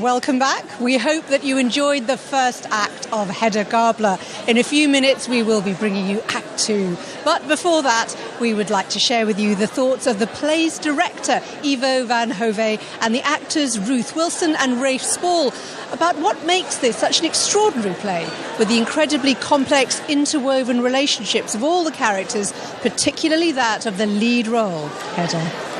welcome back. We hope that you enjoyed the first act of Hedda Gabler. In a few minutes, we will be bringing you Act 2. But before that, we would like to share with you the thoughts of the play's director, Ivo van Hove, and the actors Ruth Wilson and Rafe Spall about what makes this such an extraordinary play, with the incredibly complex, interwoven relationships of all the characters, particularly that of the lead role, Hedda.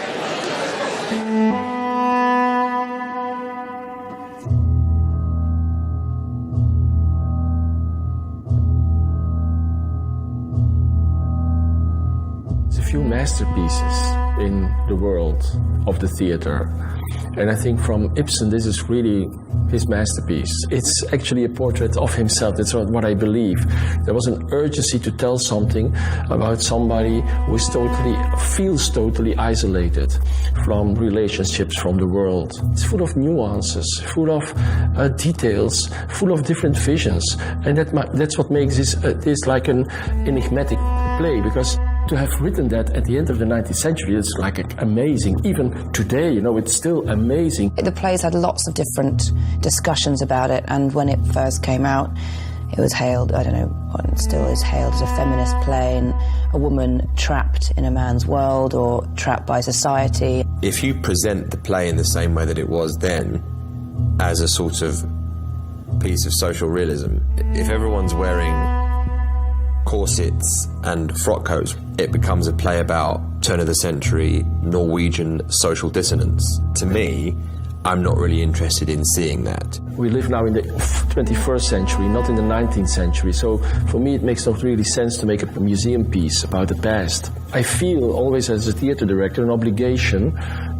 Few masterpieces in the world of the theatre, and I think from Ibsen this is really his masterpiece. It's actually a portrait of himself. That's what I believe. There was an urgency to tell something about somebody who is feels totally isolated from relationships, from the world. It's full of nuances, full of details, full of different visions, and that's what makes this like an enigmatic play, because to have written that at the end of the 19th century is like amazing. Even today, it's still amazing. The play's had lots of different discussions about it, and when it first came out, it was hailed, still is hailed as a feminist play, and a woman trapped in a man's world or trapped by society. If you present the play in the same way that it was then, as a sort of piece of social realism, if everyone's wearing corsets and frock coats, it becomes a play about turn-of-the-century Norwegian social dissonance. To me, I'm not really interested in seeing that. We live now in the 21st century, not in the 19th century, so for me it makes not really sense to make a museum piece about the past. I feel always as a theatre director an obligation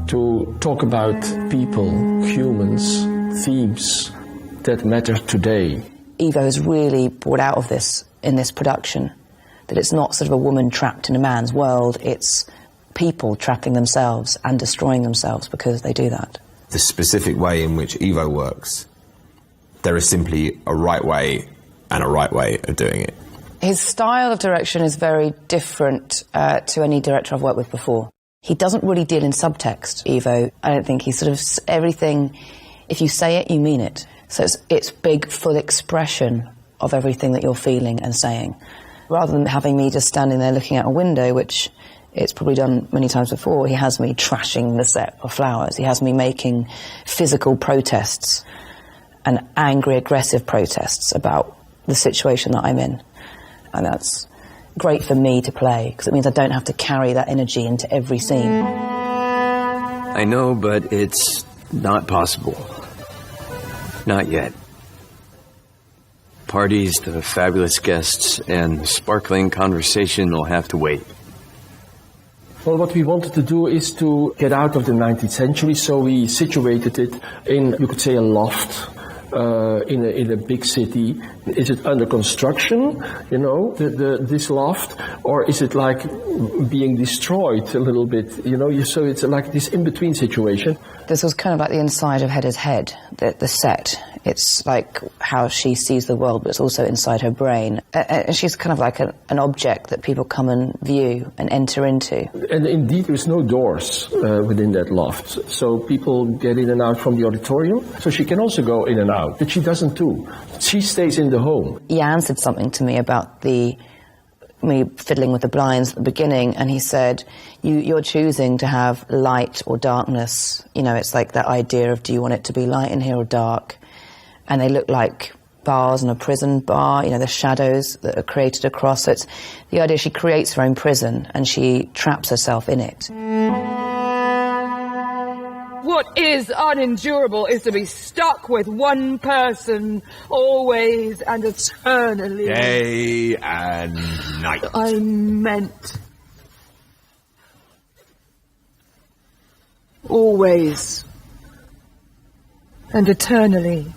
to talk about people, humans, themes that matter today. Ivo has really brought out of this in this production, that it's not sort of a woman trapped in a man's world, it's people trapping themselves and destroying themselves because they do that. The specific way in which Ivo works, there is simply a right way and a right way of doing it. His style of direction is very different to any director I've worked with before. He doesn't really deal in subtext, Ivo. I don't think he's sort of everything, if you say it, you mean it. So it's big, full expression of everything that you're feeling and saying, rather than having me just standing there looking out a window, which it's probably done many times before. He has me trashing the set of flowers. He has me making physical protests and angry, aggressive protests about the situation that I'm in. And that's great for me to play, because it means I don't have to carry that energy into every scene. I know, but it's not possible. Not yet. Parties, the fabulous guests, and the sparkling conversation will have to wait. Well, what we wanted to do is to get out of the 19th century, so we situated it in, you could say, a loft. In a big city. Is it under construction, this loft, or is it like being destroyed a little bit, so it's like this in-between situation. This was kind of like the inside of Hedda's head, the set. It's like how she sees the world, but it's also inside her brain. And she's kind of like an object that people come and view and enter into. And indeed, there's no doors within that loft, so people get in and out from the auditorium, so she can also go in and out. But she doesn't do. She stays in the home. Jan said something to me about me fiddling with the blinds at the beginning, and he said, you're choosing to have light or darkness. It's like that idea of, do you want it to be light in here or dark? And they look like bars in a prison bar, the shadows that are created across. So it's the idea she creates her own prison and she traps herself in it. What is unendurable is to be stuck with one person, always and eternally. Day and night. I meant always and eternally.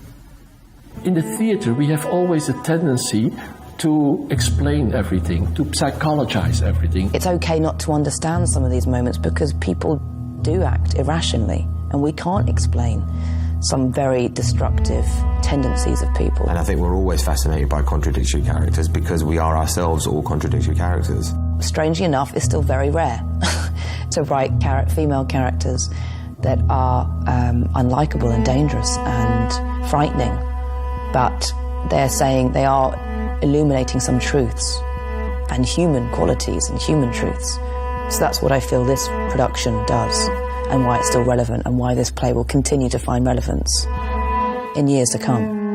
In the theatre, we have always a tendency to explain everything, to psychologize everything. It's okay not to understand some of these moments because people do act irrationally. And we can't explain some very destructive tendencies of people. And I think we're always fascinated by contradictory characters because we are ourselves all contradictory characters. Strangely enough, it's still very rare to write female characters that are unlikable and dangerous and frightening, but they're saying they are illuminating some truths and human qualities and human truths. So that's what I feel this production does, and why it's still relevant, and why this play will continue to find relevance in years to come.